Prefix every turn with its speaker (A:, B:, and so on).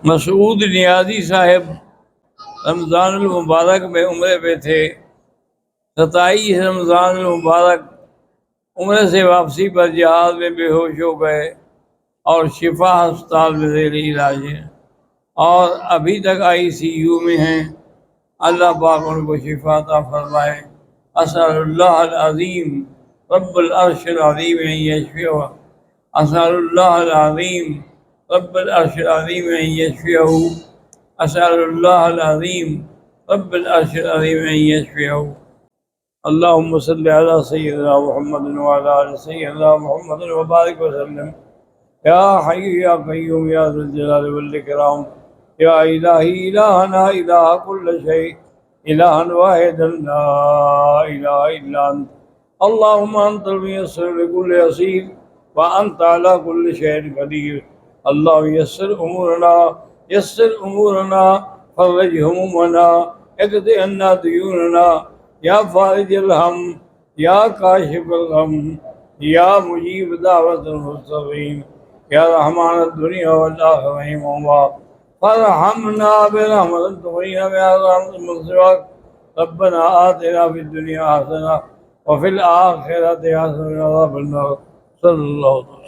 A: मसूद नियाजी साहब रमज़ानुल मुबारक में उम्रे पे थे। 27 रमज़ानुल मुबारक उम्रे से वापसी पर जहाज में बेहोश हो गए और शिफा अस्पताल में ज़ेर इलाज हैं और अभी तक ICU में हैं। अल्लाह पाक उनको शिफा अता फरमाए। असअलुल्लाह अल अज़ीम रब्बुल अर्शिल अज़ीम अन यशफिअहु। असअलुल्लाह अल अज़ीम रब्बुल अर्शिल अज़ीम अन यशफिअहु। असअलुल्लाह अल अज़ीम रब्बुल अर्शिल अज़ीम अन यशफिअहु। अल्लाहुम्मा सल्लि अला सय्यिदिना मुहम्मद व अला आलि सय्यिदिना मुहम्मद व बारिक वसल्लम। या हय्यु या क़य्यूम या ज़ुल जलाली वल इकराम। या इलाही इलाहना इलाह कुल्ल शै इलाहन वाहिदन ला इलाहा इल्ला अंत। अल्लाहुम्मा अंतल मुयस्सिर लिकुल्लि असीर व अंत अला कुल्लि शैइन क़दीर। अल्लाहुम्मा यस्सिर उमूरना फर्रिज हुमूमना इक़्दि अन्ना दुयूनना या फारिजल हम या काशिफल गम या मुजीब दावतल मुस्तक़ीम या रहमान दुनिया वल आखिरह फरहमना बिरहमतिक तुग़नीना बिहा रहमतिक मिन सिवाक। रब्बना आतिना फिद दुनिया हसना व फिल आखिरति हसनतन व क़िना अज़ाबन्नार। सल्लल्लाहु